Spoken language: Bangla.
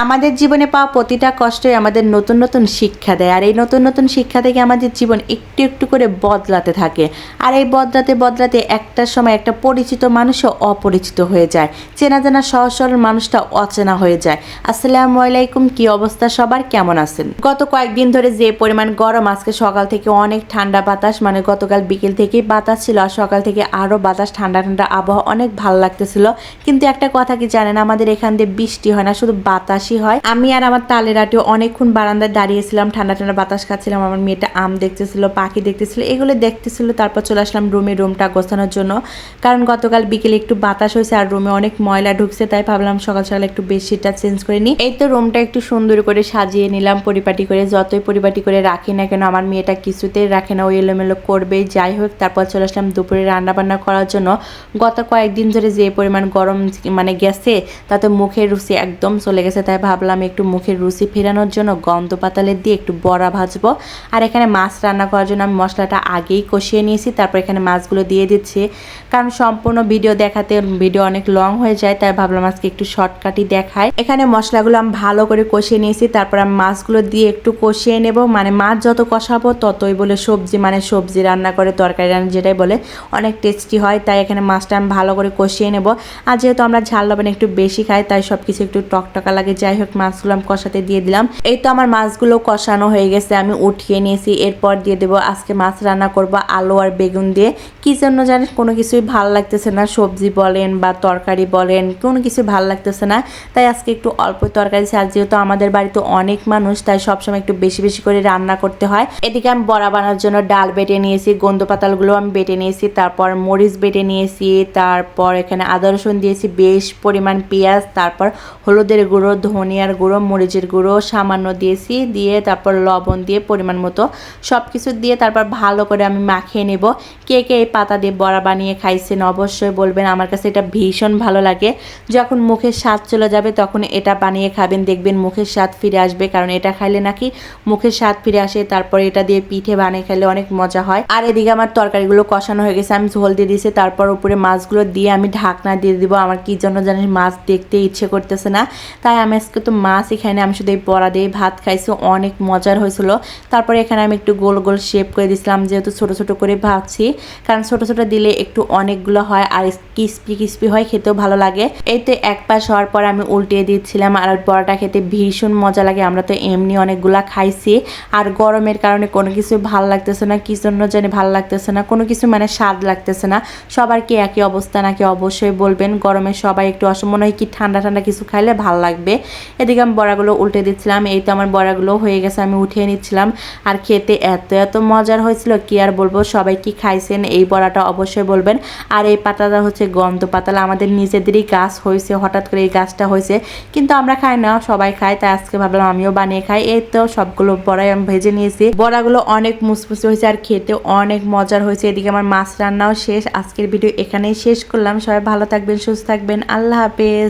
আমাদের জীবনে পাওয়া প্রতিটা কষ্টই আমাদের নতুন নতুন শিক্ষা দেয়, আর এই নতুন নতুন শিক্ষা থেকে আমাদের জীবন একটু একটু করে বদলাতে থাকে। আর এই বদলাতে বদলাতে একটা সময় একটা পরিচিত মানুষও অপরিচিত হয়ে যায়, চেনা জানা সহজ সরল মানুষটা অচেনা হয়ে যায়। আসসালামু আলাইকুম, কি অবস্থা সবার, কেমন আছেন? গত কয়েকদিন ধরে যে পরিমাণ গরম, আজকে সকাল থেকে অনেক ঠান্ডা বাতাস, মানে গতকাল বিকেল থেকেই বাতাস ছিল, আর সকাল থেকে আরও বাতাস, ঠান্ডা ঠান্ডা আবহাওয়া, অনেক ভালো লাগতেছিল। কিন্তু একটা কথা কি জানেন, আমাদের এখান দিয়ে বৃষ্টি হয় না, শুধু বাতাস হয়। আমি আর আমার তালের আটি অনেকক্ষণ বারান্দায় দাঁড়িয়েছিলাম, ঠান্ডা ঠান্ডা বাতাস খাচ্ছিলাম। আমার মেয়েটা আম দেখতেছিল, পাখি দেখতেছিল, এগুলো দেখতেছিল। তারপর চলে আসলাম রুমটা গোছানোর জন্য, কারণ গতকাল বিকেলে একটু বাতাস হয়েছে আর রুমে অনেক ময়লা ঢুকছে, তাই ভাবলাম সকাল সকাল একটু বেডশিটটা চেঞ্জ করে নিই। এই তো রুমটা একটু সুন্দর করে সাজিয়ে নিলাম পরিপাটি করে। যতই পরিপাটি করে রাখি না কেন, আমার মেয়েটা কিছুতেই রাখে না, ওই এলোমেলো করবেই। যাই হোক, তারপর চলে আসলাম দুপুরে রান্না বান্না করার জন্য। গত কয়েকদিন ধরে যে পরিমাণ গরম মানে গেছে, তাতে মুখের রুচি একদম চলে গেছে, তাই ভাবলাম একটু মুখের রুচি ফেরানোর জন্য গন্ধ পাতালের দিয়ে একটু বড়া ভাজবো। আর এখানে মাছ রান্না করার জন্য আমি মশলাটা আগেই কষিয়ে নিয়েছি, তারপর এখানে মাছগুলো দিয়ে দিচ্ছি। কারণ সম্পূর্ণ ভিডিও দেখাতে ভিডিও অনেক লং হয়ে যায়, তাই ভাবলাম আজকে একটু শর্টকাটই দেখায়। এখানে মশলাগুলো আমি ভালো করে কষিয়ে নিয়েছি, তারপর আমি মাছগুলো দিয়ে একটু কষিয়ে নেব। মানে মাছ যত কষাবো ততই বলে সবজি, মানে সবজি রান্না করে, তরকারি রান্না যেটাই বলে, অনেক টেস্টি হয়। তাই এখানে মাছটা আমি ভালো করে কষিয়ে নেব। আর যেহেতু আমরা ঝাল লবণ একটু বেশি খাই, তাই সব কিছু একটু টকটকা লাগে। যাই হোক, মাছগুলো আমি কষাতে দিয়ে দিলাম। এই তো আমার মাছগুলো কষানো হয়ে গেছে, আমি উঠিয়ে নিয়েছি। এরপর দিয়ে দেবো, আজকে মাছ রান্না করব আলু আর বেগুন দিয়ে। কি জন্য জানিস, কোনো কিছুই ভালো লাগতেছে না, সবজি বলেন বা তরকারি বলেন, কোনো কিছু ভালো লাগতেছে না। তাই আজকে একটু অল্প তরকারি, আর যেহেতু আমাদের বাড়িতে অনেক মানুষ, তাই সবসময় একটু বেশি বেশি করে রান্না করতে হয়। এদিকে আমি বড়া বানানোর জন্য ডাল বেটে নিয়েছি, গন্ধ পাতালগুলো আমি বেটে নিয়েছি, তারপর মরিচ বেটে নিয়েছি, তারপর এখানে আদা রসুন দিয়েছি, বেশ পরিমাণ পেঁয়াজ, তারপর হলুদের গুঁড়ো, ধনিয়ার গুঁড়ো, মরিচের গুঁড়ো সামান্য দিয়েছি, দিয়ে তারপর লবণ দিয়ে পরিমাণ মতো সব কিছু দিয়ে তারপর ভালো করে আমি মাখিয়ে নেব। কে কে এই পাতা দিয়ে বড়া বানিয়ে খাইছেন অবশ্যই বলবেন, আমার কাছে এটা ভীষণ ভালো লাগে। যখন মুখের স্বাদ চলে যাবে তখন এটা বানিয়ে খাবেন, দেখবেন মুখের স্বাদ ফিরে আসবে। কারণ এটা খাইলে নাকি মুখের স্বাদ ফিরে আসে। তারপর এটা দিয়ে পিঠে বানিয়ে খেলে অনেক মজা হয়। আর এদিকে আমার তরকারিগুলো কষানো হয়ে গেছে, আমি ঝোল দিয়ে দিয়েছি, তারপর উপরে মাছগুলো দিয়ে আমি ঢাকনা দিয়ে দিব। আমার কি জন্য জানিস, মাছ দেখতে ইচ্ছে করতেছে না, তাই আমি আজকে তো মাছই খাই না, আমি শুধু এই বড়া দিয়ে ভাত খাইছি, অনেক মজার হয়েছিল। তারপরে এখানে আমি একটু গোল গোল শেপ করে দিয়েছিলাম, যেহেতু ছোট ছোট করে ভাবছি, কারণ ছোট ছোট দিলে একটু অনেকগুলো হয় আর ক্রিস্পি ক্রিস্পি হয়, খেতেও ভালো লাগে। এই তো এক পাশ হওয়ার পর আমি উল্টিয়ে দিচ্ছিলাম। আর বড়াটা খেতে ভীষণ মজা লাগে, আমরা তো এমনি অনেকগুলা খাইছি। আর গরমের কারণে কোনো কিছু ভালো লাগতেছে না, কি জন্য জানি ভালো লাগতেছে না, কোনো কিছু মানে স্বাদ লাগতেছে না। সবার কি একই অবস্থা নাকি অবশ্যই বলবেন। গরমে সবাই একটু মনে হয় কি ঠান্ডা ঠান্ডা কিছু খাইলে ভালো লাগবে। এদিকে আমি বড়াগুলো উল্টে দিচ্ছিলাম। এই তো আমার বড়াগুলো হয়ে গেছে, আমি উঠিয়ে নিচ্ছিলাম। আর খেতে এত এত মজার হয়েছিল, কি আর বলবো। সবাই কি খাইছেন এই বড়াটা অবশ্যই বলবেন। আর এই পাতাটা হচ্ছে গন্ধ পাতালা, আমাদের নিজেদেরই গাছ হয়েছে, হঠাৎ করে এই গাছটা হয়েছে, কিন্তু আমরা খাই না, সবাই খায়, তাই আজকে ভাবলাম আমিও বানিয়ে খাই। এই তো সবগুলো বড়াই আমি ভেজে নিয়েছি, বড়াগুলো অনেক মুচমুচে হয়েছে আর খেতে অনেক মজার হয়েছে। এদিকে আমার মাছ রান্নাও শেষ। আজকের ভিডিও এখানেই শেষ করলাম। সবাই ভালো থাকবেন, সুস্থ থাকবেন, আল্লাহ হাফেজ।